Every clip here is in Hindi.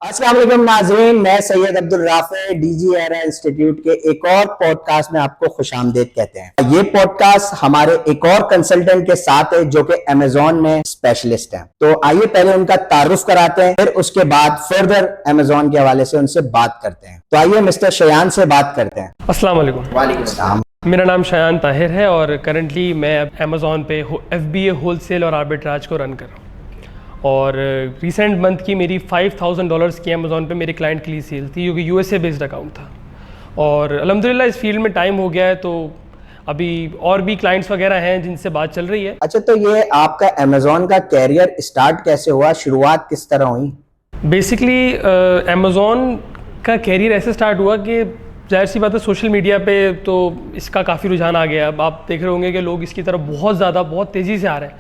अस्सलाम वालेकुम नाज़रीन, मैं Syed Abdul Rafe DG era institute के एक और पॉडकास्ट में आपको खुशामदीद कहते हैं। ये पॉडकास्ट हमारे एक और कंसल्टेंट के साथ है जो कि अमेजोन में स्पेशलिस्ट हैं। तो आइए पहले उनका तारुफ कराते हैं, फिर उसके बाद फर्दर अमेजोन के हवाले से उनसे बात करते हैं। तो आइए मिस्टर शयान से बात करते हैं। अस्सलाम वालेकुम। वालेकुम सलाम। मेरा नाम शयान ताहिर है और करंटली मैं अमेजोन पे FBA होलसेल और आर्बिट्राज को रन कर रहा हूँ। और रिसेंट मंथ की मेरी $5,000 की अमेजोन पे मेरे क्लाइंट के लिए सेल थी, जो कि USA बेस्ड अकाउंट था। और अल्हम्दुलिल्लाह इस फील्ड में टाइम हो गया है, तो अभी और भी क्लाइंट्स वगैरह हैं जिनसे बात चल रही है। अच्छा, तो ये आपका अमेजोन का कैरियर स्टार्ट कैसे हुआ, शुरुआत किस तरह हुई? बेसिकली अमेजोन का कैरियर ऐसे स्टार्ट हुआ कि जाहिर सी बात है सोशल मीडिया पे तो इसका काफ़ी रुझान आ गया। अब आप देख रहे होंगे कि लोग इसकी तरफ बहुत तेज़ी से आ रहे हैं,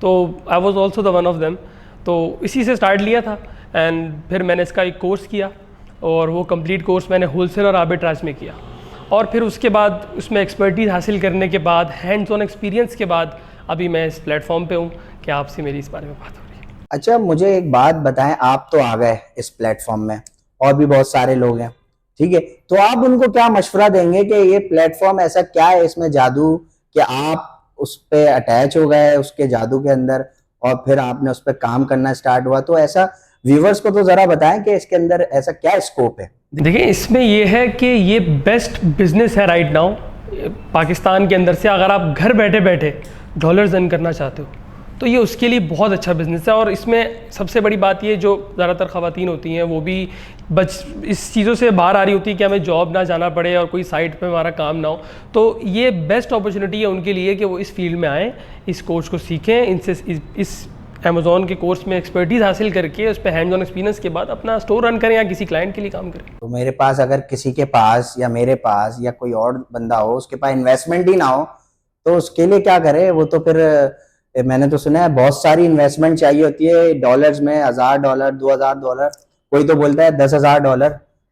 तो I was also the one of them. तो इसी से स्टार्ट लिया था एंड फिर मैंने इसका एक कोर्स किया और वो कंप्लीट कोर्स मैंने होलसेल और आर्बिट्राज में किया। और फिर उसके बाद उसमें एक्सपर्टीज़ हासिल करने के बाद, हैंड्स ऑन एक्सपीरियंस के बाद अभी मैं इस प्लेटफॉर्म पे हूँ कि आपसे मेरी इस बारे में बात हो रही है। अच्छा, मुझे एक बात बताएं, आप तो आ गए इस प्लेटफॉर्म में, और भी बहुत सारे लोग हैं, ठीक है, तो आप उनको क्या मशवरा देंगे कि ये प्लेटफॉर्म ऐसा क्या है इसमें जादू कि आप उस पे अटैच हो गए उसके जादू के अंदर और फिर आपने उस पर काम करना स्टार्ट हुआ? तो ऐसा व्यूवर्स को तो जरा बताएं कि इसके अंदर ऐसा क्या स्कोप है। देखिए, इसमें ये है कि ये बेस्ट बिजनेस है राइट नाउ पाकिस्तान के अंदर से। अगर आप घर बैठे बैठे डॉलर्स अर्न करना चाहते हो तो ये उसके लिए बहुत अच्छा बिजनेस है। और इसमें सबसे बड़ी बात ये, जो ज़्यादातर ख़वातीन होती हैं वो भी इस चीज़ों से बाहर आ रही होती है कि हमें जॉब ना जाना पड़े और कोई साइट पे हमारा काम ना हो, तो ये बेस्ट अपॉर्चुनिटी है उनके लिए कि वो इस फील्ड में आएँ, इस कोर्स को सीखें, इनसे इस अमेजोन के कोर्स में एक्सपर्टीज़ हासिल करके उस पर हैंड्स ऑन एक्सपीरियंस के बाद अपना स्टोर रन करें या किसी क्लाइंट के लिए काम करें। तो मेरे पास, अगर किसी के पास या मेरे पास या कोई और बंदा हो उसके पास इन्वेस्टमेंट ही ना हो, तो उसके लिए क्या करे? वो तो फिर मैंने तो सुना है बहुत सारी इन्वेस्टमेंट चाहिए होती है डॉलर्स में, $1,000 $2,000, कोई तो बोलता है $10,000।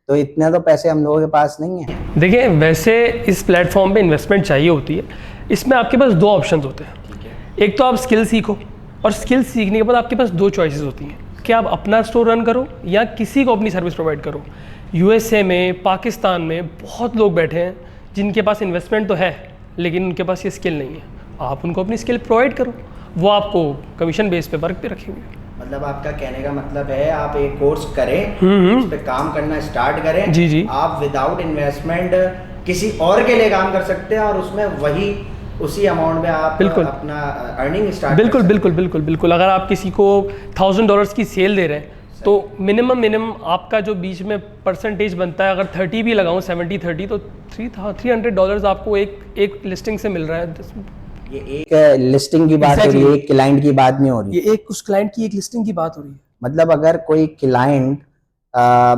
तो इतने तो पैसे हम लोगों के पास नहीं है। देखिए, वैसे इस प्लेटफॉर्म पे इन्वेस्टमेंट चाहिए होती है। इसमें आपके पास दो ऑप्शन होते हैं। एक तो आप स्किल सीखो, और स्किल सीखने के बाद आपके पास दो चॉइसेस होती हैं कि आप अपना स्टोर रन करो या किसी को अपनी सर्विस प्रोवाइड करो। USA में, पाकिस्तान में बहुत लोग बैठे हैं जिनके पास इन्वेस्टमेंट तो है लेकिन उनके पास ये स्किल नहीं है। आप उनको अपनी स्किल प्रोवाइड करो, वो आपको कमीशन बेस पे वर्क पे रखेंगे। मतलब आपका कहने का मतलब है आप एक कोर्स करें, उस पे काम करना स्टार्ट करें। जी। आप विदाउट इन्वेस्टमेंट किसी और के लिए काम कर सकते हैं और उसमें वही उसी अमाउंट में आप अपना अर्निंग स्टार्ट बिल्कुल। अगर आप किसी को $1,000 की सेल दे रहे हैं तो मिनिमम आपका जो बीच में परसेंटेज बनता है, अगर 30 भी लगाऊं, 70-30, तो $300 आपको एक लिस्टिंग से मिल रहा है। ये एक लिस्टिंग की बात हो रही है, एक क्लाइंट की बात नहीं हो रही। ये एक उस क्लाइंट की एक लिस्टिंग की बात हो रही है। मतलब अगर कोई क्लाइंट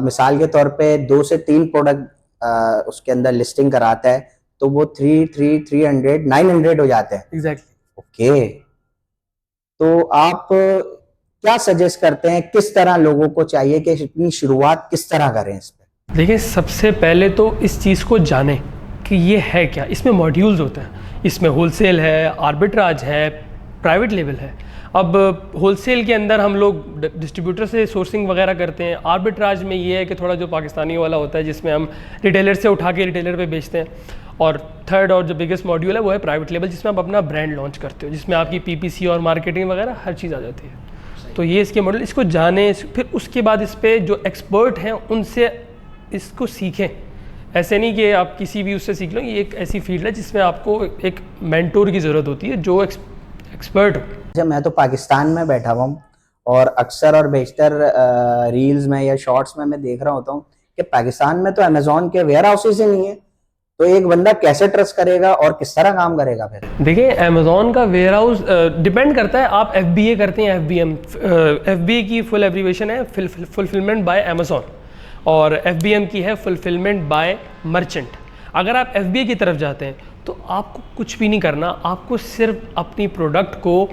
मिसाल के तौर पे 2 से 3 प्रोडक्ट उसके अंदर लिस्टिंग कराता है तो वो 300 900 हो जाते हैं। एग्जैक्टली। ओके, तो आप क्या सजेस्ट करते हैं, किस तरह लोगों को चाहिए कि अपनी शुरुआत किस तरह करें इस पे? देखिए, सबसे पहले तो इस चीज़ को जानें कि ये है क्या। इसमें मॉड्यूल्स होते हैं, इसमें होलसेल है, आर्बिट्राज है, प्राइवेट लेवल है। अब होलसेल के अंदर हम लोग डिस्ट्रीब्यूटर से सोर्सिंग वगैरह करते हैं। आर्बिट्राज में ये है कि थोड़ा जो पाकिस्तानी वाला होता है जिसमें हम रिटेलर से उठा के रिटेलर पे बेचते हैं। और थर्ड और जो बिगेस्ट मॉड्यूल है वो है प्राइवेट लेवल, जिसमें आप अपना ब्रांड लॉन्च करते हो, जिसमें आपकी PPC और मार्केटिंग वगैरह हर चीज़ आ जाती है। तो ये इसके मॉडल, इसको जानें, फिर उसके बाद इस पर जो एक्सपर्ट हैं उनसे इसको सीखें। ऐसे नहीं कि आप किसी भी उससे सीख लो। ये एक ऐसी फील्ड है जिसमें आपको एक मेंटोर की ज़रूरत होती है जो एक्सपर्ट हो। अच्छा, मैं तो पाकिस्तान में बैठा हुआ हूँ और अक्सर और बेशतर रील्स में या शॉर्ट्स में मैं देख रहा होता हूँ कि पाकिस्तान में तो अमेजोन के वेयर हाउसेज ही नहीं है, तो एक बंदा कैसे ट्रस्ट करेगा और किस तरह काम करेगा फिर? देखिए, अमेजोन का वेयर हाउस डिपेंड करता है आप FBA करते हैं, FBM। FBA की फुल एब्रीवेशन है फुलफिलमेंट बाय अमेजोन, और FBM की है फुलफिलमेंट बाय मर्चेंट। अगर आप FBA की तरफ जाते हैं तो आपको कुछ भी नहीं करना, आपको सिर्फ अपनी प्रोडक्ट को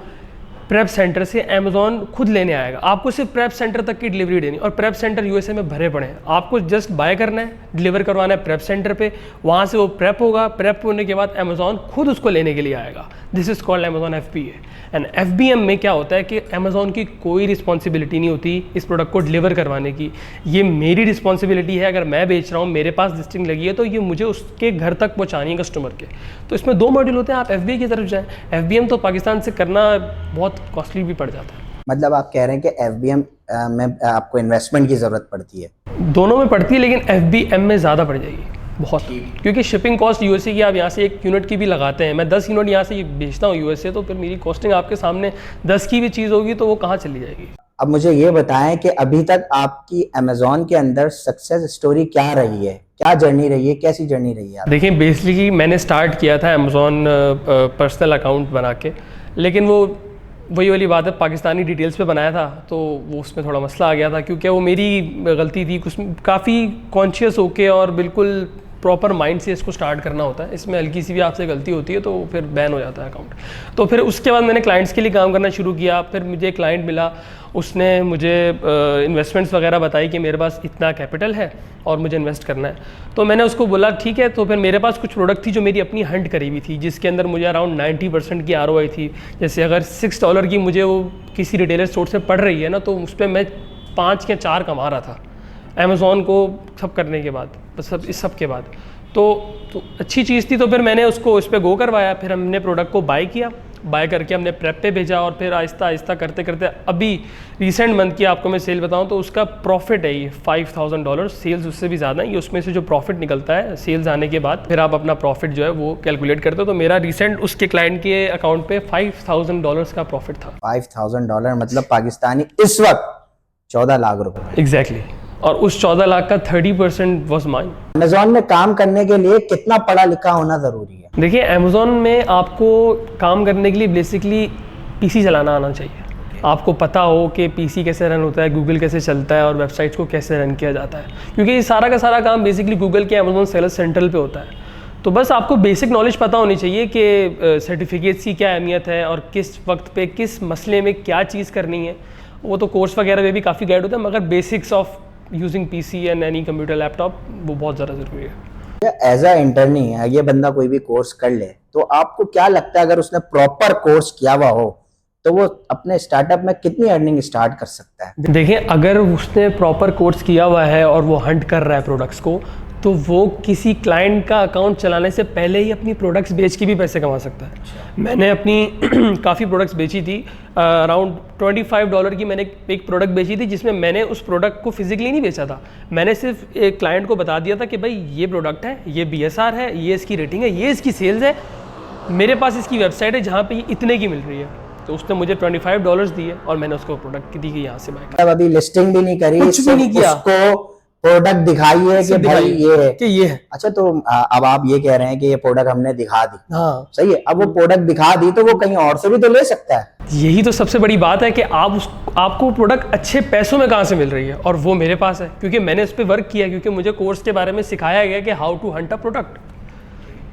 प्रेप सेंटर से अमेज़ॉन खुद लेने आएगा। आपको सिर्फ प्रेप सेंटर तक की डिलीवरी देनी, और प्रेप सेंटर यूएसए में भरे पड़े हैं। आपको जस्ट बाय करना है, डिलीवर करवाना है प्रेप सेंटर पे, वहाँ से वो प्रेप होगा। प्रेप होने के बाद अमेज़ॉन खुद उसको लेने के लिए आएगा। This is called Amazon FBA। And FBM में क्या होता है कि अमेज़ॉन की कोई रिस्पॉन्सिबिलिटी नहीं होती इस प्रोडक्ट को डिलीवर करवाने की। ये मेरी रिस्पॉन्सिबिलिटी है। अगर मैं बेच रहा हूँ, मेरे पास लिस्टिंग लगी है, तो ये मुझे उसके घर तक पहुँचानी है कस्टमर के। तो इसमें 2 मॉड्यूल होते हैं। आप FBA की तरफ जाएँ। FBM तो पाकिस्तान से करना बहुत कॉस्टली भी पड़ जाता है। मतलब आप कह रहे हैं कि FBM में आपको इन्वेस्टमेंट की ज़रूरत पड़ती है? दोनों में पड़ती है, लेकिन FBM में ज़्यादा पड़ जाएगी बहुत, क्योंकि शिपिंग कॉस्ट यूएसए की आप यहाँ से 1 यूनिट की भी लगाते हैं। मैं 10 यूनिट यहाँ से बेचता हूँ यूएसए, तो फिर मेरी कॉस्टिंग आपके सामने 10 की भी चीज़ होगी तो वो कहाँ चली जाएगी। अब मुझे ये बताएं कि अभी तक आपकी अमेज़ॉन के अंदर सक्सेस स्टोरी क्या रही है, क्या जर्नी रही है, कैसी जर्नी रही है? देखिए, बेसिकली मैंने स्टार्ट किया था अमेज़ॉन पर्सनल अकाउंट बना के, लेकिन वो वही वाली बात है, पाकिस्तानी डिटेल्स पे बनाया था, तो वो उसमें थोड़ा मसला आ गया था, क्योंकि वो मेरी गलती थी। कुछ काफ़ी कॉन्शियस होके और बिल्कुल प्रॉपर माइंड से इसको स्टार्ट करना होता है। इसमें हल्की सी भी आपसे गलती होती है तो फिर बैन हो जाता है अकाउंट। तो फिर उसके बाद मैंने क्लाइंट्स के लिए काम करना शुरू किया। फिर मुझे एक क्लाइंट मिला, उसने मुझे इन्वेस्टमेंट्स वगैरह बताई कि मेरे पास इतना कैपिटल है और मुझे इन्वेस्ट करना है। तो मैंने उसको बोला ठीक है। तो फिर मेरे पास कुछ प्रोडक्ट थी जो मेरी अपनी हंट करी हुई थी, जिसके अंदर मुझे अराउंड 90% की ROI थी। जैसे अगर $6 की मुझे वो किसी रिटेलर स्टोर से पड़ रही है ना, तो उस पर मैं 5 या 4 कमा रहा था अमेज़ॉन को सब करने के बाद, सब इस सब के बाद। तो अच्छी चीज़ थी। तो फिर मैंने उसको इस पर गो करवाया। फिर हमने प्रोडक्ट को बाय किया, बाय करके हमने प्रेप पे भेजा, और फिर आहिस्ता आहिस्ता करते करते अभी रिसेंट मंथ की आपको मैं सेल बताऊं तो उसका प्रॉफिट है ये $5000। सेल्स उससे भी ज़्यादा है। ये उसमें से जो प्रॉफिट निकलता है सेल्स आने के बाद, फिर आप अपना प्रॉफिट जो है वो कैलकुलेट करते हो। तो मेरा रिसेंट उसके क्लाइंट के अकाउंट पे $5000 का प्रॉफिट था। $5000 मतलब पाकिस्तानी इस वक्त 14 लाख रुपए। एग्जैक्टली। और उस 14 लाख का 30% वॉज माइन। अमेज़ॉन में काम करने के लिए कितना पढ़ा लिखा होना ज़रूरी है? देखिए, अमेज़ॉन में आपको काम करने के लिए बेसिकली PC चलाना आना चाहिए। आपको पता हो कि PC कैसे रन होता है, गूगल कैसे चलता है, और वेबसाइट्स को कैसे रन किया जाता है, क्योंकि ये सारा का सारा काम बेसिकली गूगल के अमेज़ॉन सेलर्स सेंट्रल पे होता है। तो बस आपको बेसिक नॉलेज पता होनी चाहिए कि सर्टिफिकेट्स की क्या अहमियत है और किस वक्त पे किस मसले में क्या चीज़ करनी है। वो तो कोर्स वगैरह में भी काफ़ी गाइड होता है, मगर basics of using PC and any computer laptop वो बहुत ज़्यादा ज़रूरी है। एज अ इंटर्नी है ये बंदा कोई भी कोर्स कर ले, तो आपको क्या लगता है अगर उसने प्रॉपर कोर्स किया हुआ हो तो वो अपने स्टार्टअप में कितनी अर्निंग स्टार्ट कर सकता है? देखिए, अगर उसने प्रॉपर कोर्स किया हुआ है और वो हंट कर रहा है प्रोडक्ट्स को, तो वो किसी क्लाइंट का अकाउंट चलाने से पहले ही अपनी प्रोडक्ट्स बेच के भी पैसे कमा सकता है। मैंने अपनी काफ़ी प्रोडक्ट्स बेची थी। अराउंड $25 की मैंने एक प्रोडक्ट बेची थी, जिसमें मैंने उस प्रोडक्ट को फिजिकली नहीं बेचा था। मैंने सिर्फ एक क्लाइंट को बता दिया था कि भाई ये प्रोडक्ट है, ये BSR है, ये इसकी रेटिंग है, ये इसकी सेल्स है, मेरे पास इसकी वेबसाइट है जहाँ पे ये इतने की मिल रही है। तो उसने मुझे $25 दिए और मैंने उसको प्रोडक्ट दी कि यहाँ से बाय कर। अभी लिस्टिंग भी नहीं करी, कुछ भी नहीं किया, उसको प्रोडक्ट दिखाई है कि भाई ये है कि ये है। अच्छा, तो अब आप ये कह रहे हैं कि ये प्रोडक्ट हमने दिखा दी, हाँ सही है। अब वो प्रोडक्ट दिखा दी तो वो कहीं और से भी तो ले सकता है। यही तो सबसे बड़ी बात है कि आपको प्रोडक्ट अच्छे पैसों में कहाँ से मिल रही है, और वो मेरे पास है क्योंकि मैंने उस पर वर्क किया, क्योंकि मुझे कोर्स के बारे में सिखाया गया कि how to hunt a product.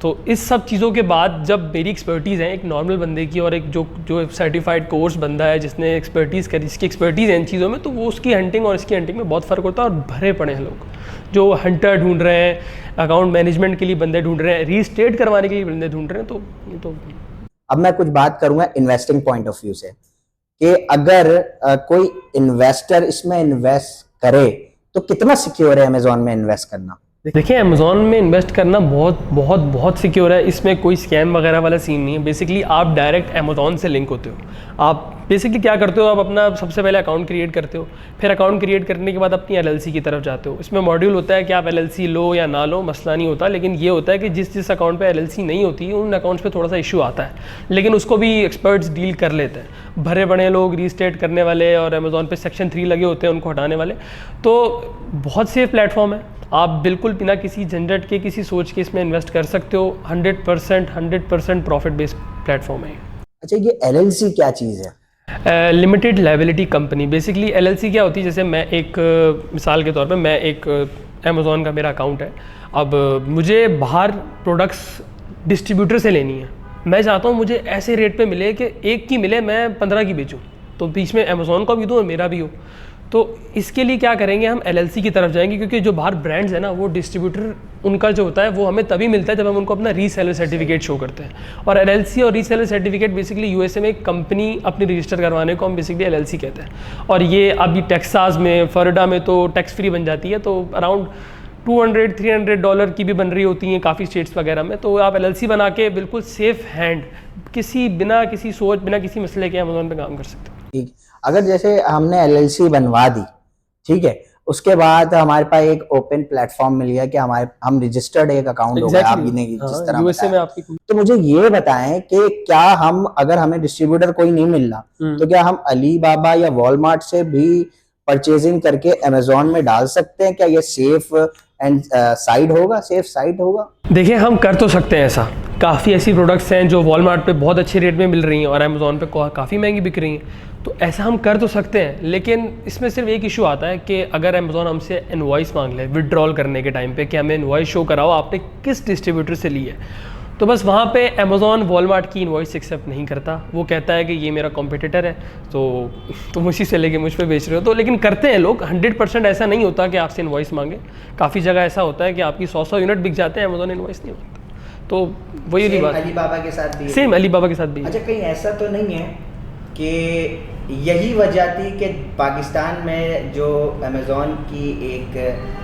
तो इस सब चीज़ों के बाद जब मेरी एक्सपर्टीज़ है एक नॉर्मल बंदे की, और एक जो सर्टिफाइड कोर्स बंदा है जिसने एक्सपर्टीज़ करी, जिसकी एक्सपर्टीज़ है इन चीज़ों में, तो वो उसकी हंटिंग और इसकी हंटिंग में बहुत फ़र्क होता है। और भरे पड़े हैं लोग जो हंटर ढूंढ रहे हैं, अकाउंट मैनेजमेंट के लिए बंदे ढूंढ रहे हैं, रीस्टेट करवाने के लिए बंदे ढूंढ रहे हैं। तो अब मैं कुछ बात करूंगा इन्वेस्टिंग पॉइंट ऑफ व्यू से, कि अगर कोई इन्वेस्टर इसमें इन्वेस्ट करे तो कितना सिक्योर है अमेज़ॉन में इन्वेस्ट करना? देखिए, अमेज़ॉन में इन्वेस्ट करना बहुत बहुत बहुत सिक्योर है। इसमें कोई स्कैम वगैरह वाला सीन नहीं है। बेसिकली आप डायरेक्ट अमेज़ॉन से लिंक होते हो। आप बेसिकली क्या करते हो, आप अपना सबसे पहले अकाउंट क्रिएट करते हो, फिर अकाउंट क्रिएट करने के बाद अपनी LLC की तरफ जाते हो। इसमें मॉड्यूल होता है कि आप LLC लो या ना लो, मसला नहीं होता, लेकिन ये होता है कि जिस अकाउंट पे LLC नहीं होती उन अकाउंट्स पे थोड़ा सा इशू आता है, लेकिन उसको भी एक्सपर्ट्स डील कर लेते हैं। भरे बड़े लोग रीस्टेट करने वाले और अमेज़ॉन पे Section 3 लगे होते हैं उनको हटाने वाले। तो बहुत सेफ प्लेटफॉर्म है। आप बिल्कुल बिना किसी झंझट के, किसी सोच के इसमें इन्वेस्ट कर सकते हो। 100% प्रॉफिट बेस्ड प्लेटफॉर्म है। अच्छा, ये LLC क्या चीज़ है? Limited liability company. Basically LLC क्या होती है, जैसे मैं एक मिसाल के तौर पे मैं एक अमेज़ॉन का मेरा अकाउंट है। अब मुझे बाहर प्रोडक्ट्स डिस्ट्रीब्यूटर से लेनी है, मैं चाहता हूँ मुझे ऐसे रेट पे मिले कि एक की मिले मैं 15 की बेचूँ, तो बीच में अमेज़ॉन का भी दूँ और मेरा भी हो। तो इसके लिए क्या करेंगे, हम LLC की तरफ जाएंगे, क्योंकि जो बाहर ब्रांड्स है ना, वो डिस्ट्रीब्यूटर उनका जो होता है वो हमें तभी मिलता है जब हम उनको अपना रीसेलर सर्टिफिकेट शो करते हैं। और LLC और रीसेलर सर्टिफिकेट बेसिकली USA में एक कंपनी अपनी रजिस्टर करवाने को हम बेसिकली LLC कहते हैं। और ये अभी टेक्सास में, फ्लोरिडा में तो टैक्स फ्री बन जाती है, तो अराउंड $200-300 की भी बन रही होती हैं काफ़ी स्टेट्स वगैरह में। तो आप LLC बना के बिल्कुल सेफ हैंड, बिना किसी सोच, बिना किसी मसले के अमेज़ॉन पे काम कर सकते हो। ठीक, अगर जैसे हमने LLC बनवा दी, ठीक है, उसके बाद हमारे पास एक ओपन प्लेटफॉर्म मिल गया कि हम रजिस्टर्ड एक अकाउंट होगा आपने जिस तरह USA में बताया। आपकी तो मुझे ये बताएं कि क्या हम, अगर हमें डिस्ट्रीब्यूटर कोई नहीं मिल रहा, तो क्या हम अलीबाबा या वॉलमार्ट से भी परचेजिंग करके अमेज़ॉन में डाल सकते हैं? क्या ये सेफ एंड साइड होगा, सेफ साइट होगा? देखिए, हम कर तो सकते हैं ऐसा। काफ़ी ऐसी प्रोडक्ट्स हैं जो वॉलमार्ट पे बहुत अच्छे रेट में मिल रही हैं और अमेज़ॉन पे काफ़ी महंगी बिक रही हैं, तो ऐसा हम कर तो सकते हैं। लेकिन इसमें सिर्फ एक इशू आता है कि अगर अमेज़ॉन हमसे इनवॉइस मांग ले विड्रॉल करने के टाइम पे कि हमें इनवॉइस शो कराओ आपने किस डिस्ट्रीब्यूटर से ली है, तो बस वहाँ पे अमेज़ॉन वॉलमार्ट की इनवॉइस एक्सेप्ट नहीं करता। वो कहता है कि ये मेरा कॉम्पिटिटर है, तो तुम उसी से लेके मुझ पे बेच रहे हो। तो लेकिन करते हैं लोग, 100% ऐसा नहीं होता कि आपसे इनवॉइस मांगे। काफ़ी जगह ऐसा होता है कि आपकी 100 यूनिट बिक जाते हैं, अमेज़ॉन इनवॉइस नहीं मांगता। तो वही वाली बात, अलीबाबा के साथ भी, सेम अलीबाबा के साथ भी। अच्छा, कहीं ऐसा तो नहीं है कि यही वजह थी कि पाकिस्तान में जो अमेज़ॉन की एक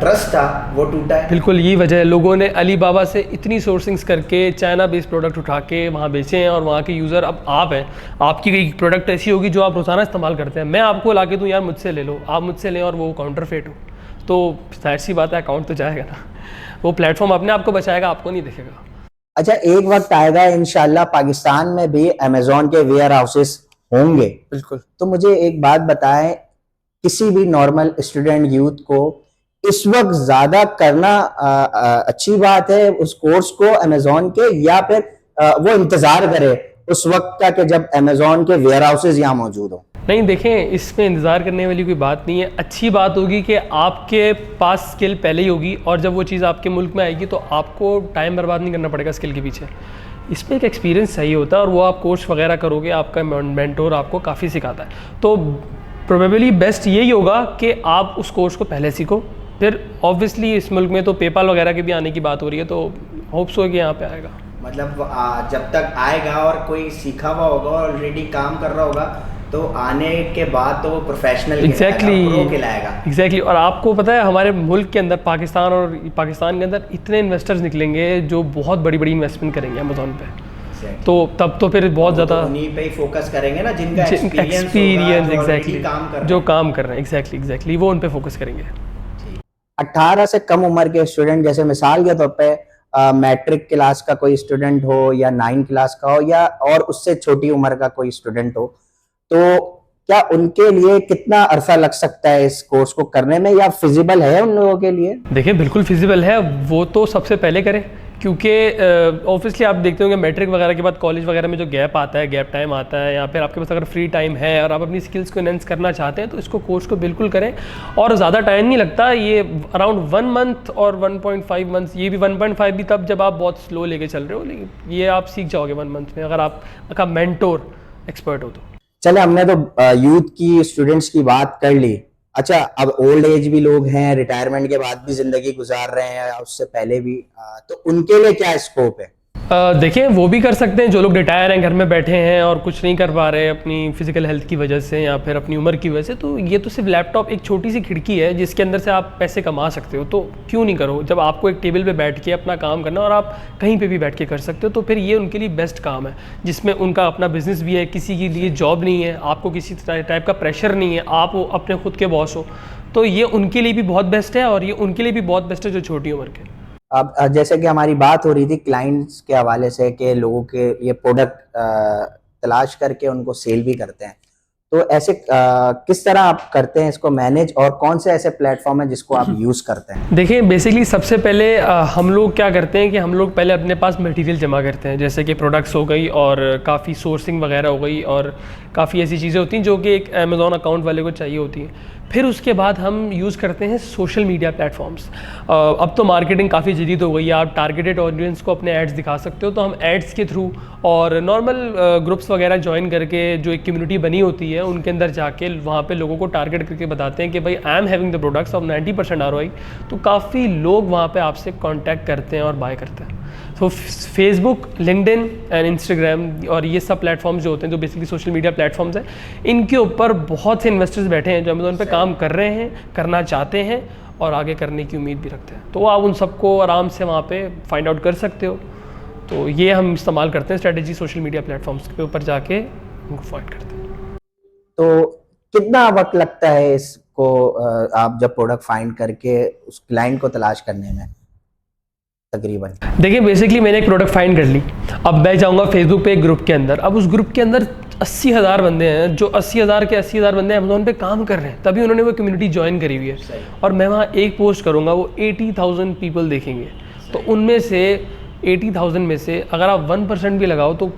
ट्रस्ट था वो टूटा है? बिल्कुल यही वजह है। लोगों ने अलीबाबा से इतनी सोर्सिंग्स करके चाइना बेस्ड प्रोडक्ट उठा के वहाँ बेचे हैं, और वहाँ के यूज़र, अब आप हैं, आपकी कोई प्रोडक्ट ऐसी होगी जो आप रोज़ाना इस्तेमाल करते हैं, मैं आपको ला के दूँ यार मुझसे ले लो, आप मुझसे लें, और वो काउंटरफेट हो, तो जाहिर सी बात है अकाउंट तो जाएगा ना। वो प्लेटफॉर्म अपने आप को बचाएगा, आपको नहीं दिखेगा। अच्छा, एक वक्त आएगा इंशाल्लाह पाकिस्तान में भी अमेज़ॉन के वेयर हाउसेस होंगे। बिल्कुल। तो मुझे एक बात बताएं, किसी भी नॉर्मल स्टूडेंट यूथ को इस वक्त ज्यादा करना अच्छी बात है उस कोर्स को अमेज़ॉन के, या फिर वो इंतजार करे उस वक्त का कि जब अमेज़ॉन के वेयर हाउसेस यहाँ मौजूद हो? नहीं, देखें, इसमें इंतज़ार करने वाली कोई बात नहीं है। अच्छी बात होगी कि आपके पास स्किल पहले ही होगी, और जब वो चीज़ आपके मुल्क में आएगी तो आपको टाइम बर्बाद नहीं करना पड़ेगा स्किल के पीछे। इसमें एक एक्सपीरियंस सही होता है, और वो आप कोर्स वगैरह करोगे, आपका मेंटोर आपको काफ़ी सिखाता है। तो प्रोबेबली बेस्ट यही होगा कि आप उस कोर्स को पहले सीखो। फिर ऑब्वियसली इस मुल्क में तो पेपाल वगैरह के भी आने की बात हो रही है, तो होप्स हो कि यहाँ पे आएगा। मतलब जब तक आएगा और कोई सीखा हुआ होगा, ऑलरेडी काम कर रहा होगा, तो आने के बाद तो वो प्रोफेशनल एग्जैक्टली। और आपको पता है हमारे मुल्क के अंदर, पाकिस्तान के अंदर इतने इन्वेस्टर्स निकलेंगे जो बहुत बड़ी बड़ी इन्वेस्टमेंट करेंगे अमेज़ॉन पे, तो तब तो फिर बहुत ज़्यादा उन्हीं पे ही फोकस करेंगे ना जिनका एक्सपीरियंस एग्जैक्टली जो काम कर रहे हैं, एग्जैक्टली वो उन पे फोकस करेंगे। 18 से कम उम्र के स्टूडेंट, जैसे मिसाल के तौर पे मैट्रिक क्लास का कोई स्टूडेंट हो, या 9 क्लास का हो, या और उससे छोटी उम्र का कोई स्टूडेंट हो, तो क्या उनके लिए कितना अरसा लग सकता है इस कोर्स को करने में, या फिजिबल है उन लोगों के लिए? देखिए, बिल्कुल फिजिबल है। वो तो सबसे पहले करें, क्योंकि ऑब्वियसली आप देखते होंगे मैट्रिक वगैरह के बाद कॉलेज वगैरह में जो गैप आता है, गैप टाइम आता है, या फिर आपके पास अगर फ्री टाइम है और आप अपनी स्किल्स को एनहेंस करना चाहते हैं, तो इसको कोर्स को बिल्कुल करें। और ज़्यादा टाइम नहीं लगता, ये अराउंड 1 मंथ और 1.5 मंथ्स, ये भी 1.5 भी तब जब आप बहुत स्लो लेके चल रहे हो, लेकिन ये आप सीख जाओगे 1 मंथ में, अगर आपका मेंटोर एक्सपर्ट हो तो। चले, हमने तो यूथ की, स्टूडेंट्स की बात कर ली। अच्छा, अब ओल्ड एज भी लोग हैं, रिटायरमेंट के बाद भी जिंदगी गुजार रहे हैं, उससे पहले भी, तो उनके लिए क्या स्कोप है? देखिए, वो भी कर सकते हैं। जो लोग रिटायर हैं, घर में बैठे हैं और कुछ नहीं कर पा रहे अपनी फिजिकल हेल्थ की वजह से या फिर अपनी उम्र की वजह से, तो ये तो सिर्फ लैपटॉप एक छोटी सी खिड़की है जिसके अंदर से आप पैसे कमा सकते हो। तो क्यों नहीं करो? जब आपको एक टेबल पे बैठ के अपना काम करना, और आप कहीं पे भी बैठ के कर सकते हो, तो फिर ये उनके लिए बेस्ट काम है, जिसमें उनका अपना बिजनेस भी है, किसी के लिए जॉब नहीं है, आपको किसी टाइप का प्रेशर नहीं है, आप अपने खुद के बॉस हो। तो ये उनके लिए भी बहुत बेस्ट है, और ये उनके लिए भी बहुत बेस्ट है जो छोटी उम्र के। अब जैसे कि हमारी बात हो रही थी क्लाइंट्स के हवाले से कि लोगों के ये प्रोडक्ट तलाश करके उनको सेल भी करते हैं, तो ऐसे किस तरह आप करते हैं इसको मैनेज, और कौन से ऐसे प्लेटफॉर्म है जिसको आप यूज़ करते हैं? देखिए, बेसिकली सबसे पहले हम लोग क्या करते हैं कि हम लोग पहले अपने पास मटेरियल जमा करते हैं, जैसे कि प्रोडक्ट्स हो गई, और काफ़ी सोर्सिंग वगैरह हो गई, और काफ़ी ऐसी चीज़ें होती हैं जो कि एक अमेज़ॉन अकाउंट वाले को चाहिए होती हैं। फिर उसके बाद हम यूज़ करते हैं सोशल मीडिया प्लेटफॉर्म्स। अब तो मार्केटिंग काफ़ी जदीद हो गई है, आप टारगेटेड ऑडियंस को अपने एड्स दिखा सकते हो, तो हम एड्स के थ्रू और नॉर्मल ग्रुप्स वगैरह ज्वाइन करके जो एक कम्युनिटी बनी होती है उनके अंदर जाके वहाँ पे लोगों को टारगेट करके बताते हैं कि भाई I am having the products of 90% ROI, तो काफ़ी लोग वहाँ पे आपसे कांटेक्ट करते हैं और बाय करते हैं। तो फेसबुक, लिंक्डइन एंड इंस्टाग्राम और ये सब प्लेटफॉर्म्स जो होते हैं, जो बेसिकली सोशल मीडिया प्लेटफॉर्म्स हैं, इनके ऊपर बहुत से इन्वेस्टर्स बैठे हैं जो अमेज़ॉन पे काम कर रहे हैं, करना चाहते हैं और आगे करने की उम्मीद भी रखते हैं। तो आप उन सबको आराम से वहाँ पे फाइंड आउट कर सकते हो। तो ये हम इस्तेमाल करते हैं स्ट्रेटजी, सोशल मीडिया प्लेटफॉर्म्स के ऊपर जाके उनको फाइंड करते हैं। तो कितना वक्त लगता है इसको आप जब प्रोडक्ट फाइंड करके उस क्लाइंट को तलाश करने में तकरीबन? देखिए बेसिकली मैंने एक प्रोडक्ट फाइंड कर ली, अब मैं जाऊँगा फेसबुक पे एक ग्रुप के अंदर, अब उस ग्रुप के अंदर 80,000 बंदे हैं, जो 80,000 के 80,000 बंदे अमेज़ॉन पे काम कर रहे हैं, तभी उन्होंने वो कम्युनिटी ज्वाइन करी हुई है। और मैं वहाँ एक पोस्ट करूँगा, वो 80,000 पीपल देखेंगे। तो उनमें से 80,000 में से अगर आप 1% भी लगाओ तो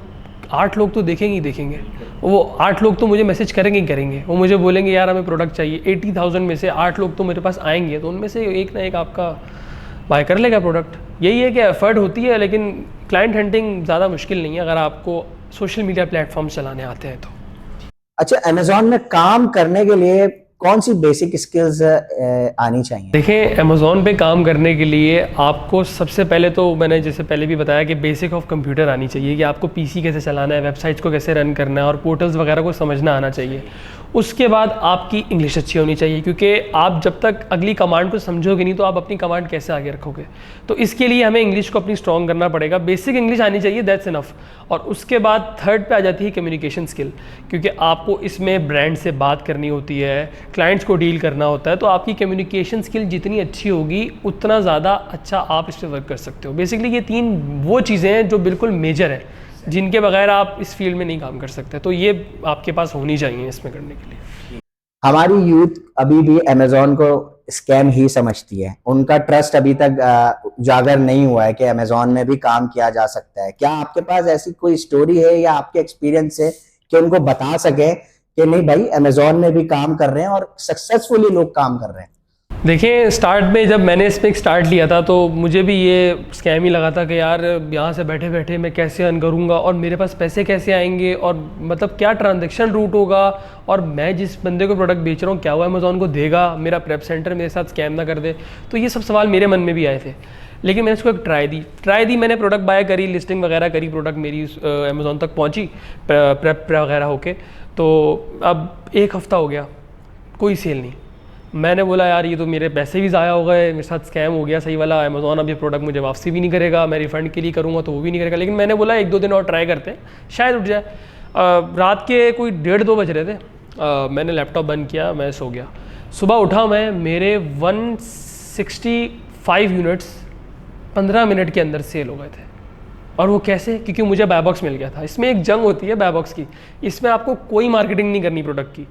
8 लोग तो देखेंगे ही देखेंगे। वो 8 लोग तो मुझे मैसेज करेंगे ही करेंगे, वो मुझे बोलेंगे यार हमें प्रोडक्ट चाहिए। 80,000 में से 8 लोग तो मेरे पास आएंगे, तो उनमें से एक ना एक आपका बाय कर लेगा प्रोडक्ट। यही है कि एफर्ट होती है, लेकिन क्लाइंट हंटिंग ज़्यादा मुश्किल नहीं है अगर आपको सोशल मीडिया प्लेटफॉर्म चलाने आते हैं तो। अच्छा, अमेज़ॉन में काम करने के लिए कौन सी बेसिक स्किल्स आनी चाहिए? देखिए अमेज़ॉन पे काम करने के लिए आपको सबसे पहले तो मैंने जैसे पहले भी बताया कि बेसिक ऑफ कंप्यूटर आनी चाहिए, कि आपको पीसी कैसे चलाना है, वेबसाइट्स को कैसे रन करना है और पोर्टल्स वगैरह को समझना आना चाहिए। उसके बाद आपकी इंग्लिश अच्छी होनी चाहिए, क्योंकि आप जब तक अगली कमांड को समझोगे नहीं तो आप अपनी कमांड कैसे आगे रखोगे। तो इसके लिए हमें इंग्लिश को अपनी स्ट्रॉन्ग करना पड़ेगा, बेसिक इंग्लिश आनी चाहिए, दैट्स इनफ। और उसके बाद थर्ड पे आ जाती है कम्युनिकेशन स्किल, क्योंकि आपको इसमें ब्रांड से बात करनी होती है, क्लाइंट्स को डील करना होता है। तो आपकी कम्युनिकेशन स्किल जितनी अच्छी होगी उतना ज़्यादा अच्छा आप इस पर वर्क कर सकते हो। बेसिकली ये 3 वो चीज़ें हैं जो बिल्कुल मेजर है, जिनके बगैर आप इस फील्ड में नहीं काम कर सकते। तो ये आपके पास होनी चाहिए इसमें करने के लिए। हमारी यूथ अभी भी अमेज़ॉन को स्कैम ही समझती है, उनका ट्रस्ट अभी तक उजागर नहीं हुआ है कि अमेज़ॉन में भी काम किया जा सकता है। क्या आपके पास ऐसी कोई स्टोरी है या आपके एक्सपीरियंस से कि उनको बता सके कि नहीं भाई अमेज़ॉन में भी काम कर रहे हैं और सक्सेसफुली लोग काम कर रहे हैं? देखिए स्टार्ट में जब मैंने इसमें स्टार्ट लिया था तो मुझे भी ये स्कैम ही लगा था कि यार यहाँ से बैठे बैठे मैं कैसे अर्न करूँगा और मेरे पास पैसे कैसे आएंगे और मतलब क्या ट्रांजैक्शन रूट होगा और मैं जिस बंदे को प्रोडक्ट बेच रहा हूँ क्या वो अमेज़ॉन को देगा, मेरा प्रेप सेंटर मेरे साथ स्कैम ना कर दे। तो ये सब सवाल मेरे मन में भी आए थे, लेकिन मैंने इसको एक ट्राई दी, मैंने प्रोडक्ट बाय करी, लिस्टिंग वगैरह करी, प्रोडक्ट मेरी अमेज़ॉन तक पहुँची प्रेप वगैरह होके। तो अब 1 हफ़्ता हो गया, कोई सेल नहीं। मैंने बोला यार ये तो मेरे पैसे भी ज़ाया हो गए, मेरे साथ स्कैम हो गया सही वाला। अमेज़ॉन अब ये प्रोडक्ट मुझे वापसी भी नहीं करेगा, मैं रिफ़ंड के लिए करूँगा तो वो भी नहीं करेगा। लेकिन मैंने बोला 1-2 दिन और ट्राई करते हैं, शायद उठ जाए। रात के कोई 1:30-2 बज रहे थे, मैंने लैपटॉप बंद किया, मैं सो गया। सुबह उठा मैं, मेरे 165 यूनिट्स 15 मिनट के अंदर सेल हो गए थे। और वो कैसे? क्योंकि मुझे बाय बॉक्स मिल गया था। इसमें एक जंग होती है बाय बॉक्स की, इसमें आपको कोई मार्केटिंग नहीं करनी प्रोडक्ट की,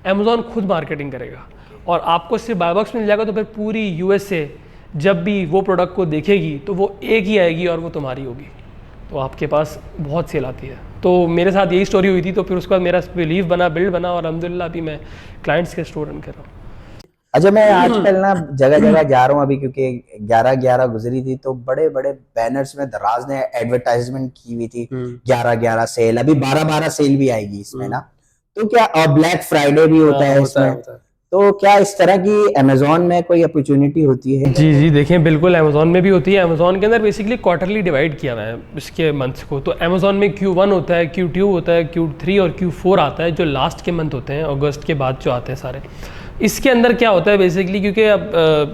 अमेज़ॉन खुद मार्केटिंग करेगा और आपको सिर्फ बाय बॉक्स मिल जाएगा। तो फिर पूरी US से जब भी वो प्रोडक्ट को देखेगी तो वो एक ही आएगी और वो तुम्हारी होगी, तो आपके पास बहुत सेल आती है। तो मेरे साथ यही स्टोरी हुई थी। तो फिर उसके बाद मेरा बिलीव बना, बिल्ड बना और अल्हम्दुलिल्लाह अभी मैं क्लाइंट्स के स्टोर रन कर रहा हूँ। अच्छा, मैं आजकल ना जगह जगह जा रहा हूँ अभी, क्योंकि 11/11 गुजरी थी तो बड़े बड़े बैनर्स में दराज ने एडवर्टाइजमेंट की हुई थी 11/11 सेल, अभी 12/12 सेल भी आएगी इसमें ना। तो क्या, और ब्लैक फ्राइडे भी होता है इसमें, तो क्या इस तरह की अमेज़ॉन में कोई अपॉर्चुनिटी होती है? जी देखें बिल्कुल अमेज़ॉन में भी होती है। अमेज़ॉन के अंदर बेसिकली क्वार्टरली डिवाइड किया हुआ है इसके मंथ्स को। तो अमेज़ॉन में Q1 होता है, Q2 होता है, Q3 और Q4 आता है, जो लास्ट के मंथ होते हैं, अगस्त के बाद जो आते हैं सारे। इसके अंदर क्या होता है बेसिकली, क्योंकि अब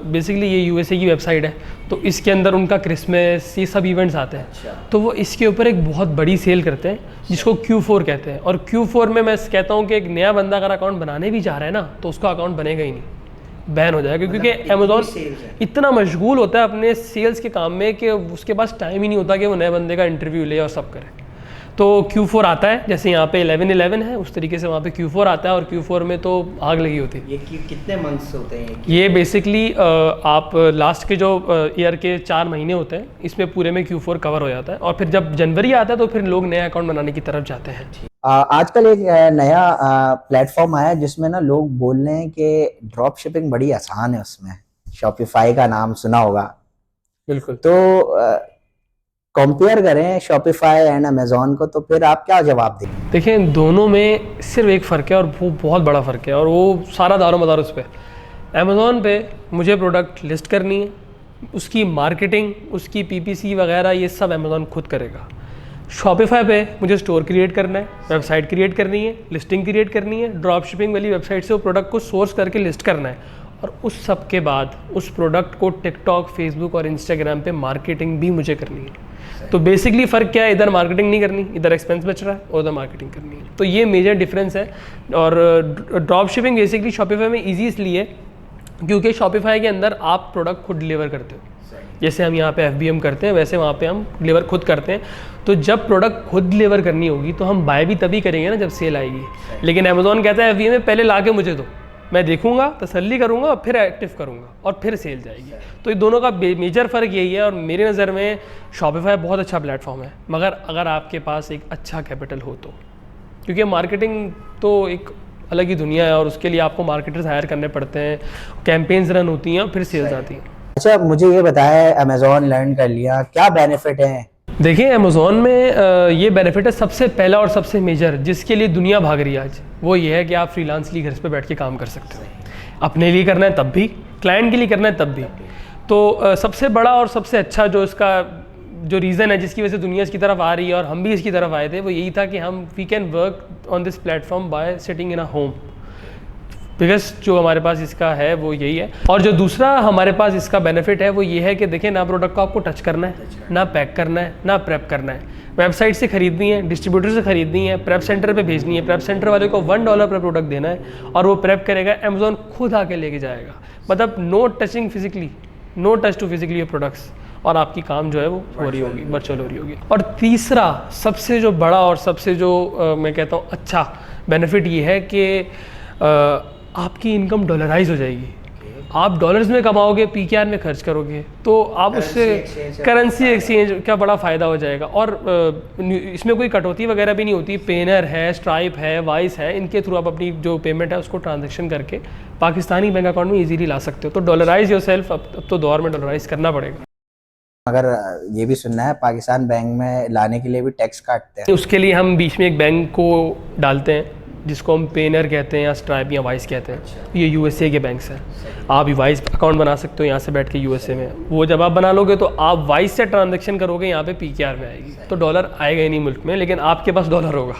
बेसिकली ये USA की वेबसाइट है तो इसके अंदर उनका क्रिसमस ये सब इवेंट्स आते हैं। अच्छा। तो वो इसके ऊपर एक बहुत बड़ी सेल करते हैं जिसको Q4 कहते हैं। और Q4 में मैं कहता हूँ कि एक नया बंदा अगर अकाउंट बनाने भी चाह रहा है ना तो उसका अकाउंट बनेगा ही नहीं, बैन हो जाएगा, क्योंकि अमेज़ॉन इतना मशगूल होता है अपने सेल्स के काम में कि उसके पास टाइम ही नहीं होता कि वो नए बंदे का इंटरव्यू ले और सब करे। तो Q4 आता है, जैसे यहाँ पे 11/11 है उस तरीके से वहाँ पे Q4 आता है और Q4 में तो आग लगी होती है। ये कितने मंथ्स होते हैं? ये बेसिकली आप लास्ट के जो ईयर के 4 महीने होते हैं इसमें पूरे में Q4 कवर हो जाता है और फिर जब जनवरी आता है तो फिर लोग नया अकाउंट बनाने की तरफ जाते हैं। आजकल एक नया प्लेटफॉर्म आया है जिसमें ना लोग बोल रहे हैं कि ड्रॉप शिपिंग बड़ी आसान है उसमें। शॉपिफाई का नाम सुना होगा। बिल्कुल। तो कंपेयर करें शॉपिफाई एंड अमेजोन को, तो फिर आप क्या जवाब देंगे? देखिए, दोनों में सिर्फ एक फ़र्क है और वो बहुत बड़ा फ़र्क है, और वो सारा दारोमदार उस पर। अमेज़ॉन पे मुझे प्रोडक्ट लिस्ट करनी है, उसकी मार्केटिंग, उसकी पीपीसी वगैरह ये सब अमेज़ॉन खुद करेगा। शॉपिफाई पे मुझे स्टोर क्रिएट करना है, वेबसाइट क्रिएट करनी है, लिस्टिंग क्रिएट करनी है, ड्रॉप शिपिंग वाली वेबसाइट से वो प्रोडक्ट को सोर्स करके लिस्ट करना है, और उस सब के बाद उस प्रोडक्ट को टिकटॉक, फेसबुक और इंस्टाग्राम पे मार्केटिंग भी मुझे करनी है। तो बेसिकली फ़र्क क्या है, इधर मार्केटिंग नहीं करनी, इधर एक्सपेंस बच रहा है, और उधर मार्केटिंग करनी है। तो ये मेजर डिफरेंस है। और ड्रॉप शिपिंग बेसिकली शॉपिफाई में ईजी इसलिए क्योंकि शॉपिफाई के अंदर आप प्रोडक्ट खुद डिलीवर करते हो। जैसे हम यहाँ पे FBM करते हैं, वैसे वहाँ पे हम डिलीवर खुद करते हैं। तो जब प्रोडक्ट खुद डिलीवर करनी होगी तो हम बाय भी तभी करेंगे ना जब सेल आएगी। लेकिन अमेज़ॉन कहता है FBM में पहले ला के मुझे दो, मैं देखूंगा, तसल्ली करूंगा और फिर एक्टिव करूंगा और फिर सेल जाएगी। तो ये दोनों का मेजर फ़र्क यही है। और मेरी नज़र में शॉपिफाई बहुत अच्छा प्लेटफॉर्म है, मगर अगर आपके पास एक अच्छा कैपिटल हो तो, क्योंकि मार्केटिंग तो एक अलग ही दुनिया है और उसके लिए आपको मार्केटर्स हायर करने पड़ते हैं, कैंपेन्स रन होती हैं और फिर सेल्स आती हैं। अच्छा, मुझे ये बताया, अमेजोन लर्न कर लिया, क्या बेनिफिट है? देखिए, अमेज़ॉन में ये बेनिफिट है सबसे पहला और सबसे मेजर, जिसके लिए दुनिया भाग रही है आज, वो ये है कि आप फ्रीलांसली घर पे बैठ के काम कर सकते हो। अपने लिए करना है तब भी, क्लाइंट के लिए करना है तब भी। तो सबसे बड़ा और सबसे अच्छा जो इसका जो रीज़न है जिसकी वजह से दुनिया इसकी तरफ आ रही है और हम भी इसकी तरफ आए थे, वो यही था कि we can work on this platform by sitting in a home. Biggest जो हमारे पास इसका है वो यही है। और जो दूसरा हमारे पास इसका बेनिफिट है वो ये है कि देखिए, ना प्रोडक्ट को आपको टच करना है, ना पैक करना है, ना प्रेप करना है। वेबसाइट से खरीदनी है, डिस्ट्रीब्यूटर से खरीदनी है, प्रेप सेंटर पे भेजनी है, प्रेप सेंटर वाले को $1 पर प्रोडक्ट देना है और वो प्रेप करेगा, अमेज़ॉन खुद आके लेके जाएगा। मतलब no touching physically, no touch to physically products, और आपकी काम जो है वो हो रही होगी, वर्चुअल हो रही होगी। और तीसरा सबसे जो बड़ा और सबसे जो मैं कहता हूँ अच्छा बेनिफिट ये है कि आपकी इनकम डॉलराइज हो जाएगी। आप डॉलर्स में कमाओगे, PKR में खर्च करोगे, तो आप उससे करेंसी एक्सचेंज का बड़ा फ़ायदा हो जाएगा। और इसमें कोई कटौती वगैरह भी नहीं होती। पेनर है, स्ट्राइप है, वाइस है, इनके थ्रू आप अपनी जो पेमेंट है उसको ट्रांजेक्शन करके पाकिस्तानी बैंक अकाउंट में इजीली ला सकते हो। तो डॉलराइज योरसेल्फ, अब तो दौर में डॉलराइज करना पड़ेगा। अगर ये भी सुनना है, पाकिस्तान बैंक में लाने के लिए भी टैक्स काटते हैं? उसके लिए हम बीच में एक बैंक को डालते हैं जिसको हम पेनर कहते हैं या स्ट्राइप या वाइस कहते हैं। ये USA के बैंक्स हैं। आप वाइस अकाउंट बना सकते हो यहाँ से बैठ के USA में। वो जब आप बना लोगे तो आप वाइस से ट्रांजैक्शन करोगे, यहाँ पे PKR में आएगी, तो डॉलर आएगा ही नहीं मुल्क में, लेकिन आपके पास डॉलर होगा।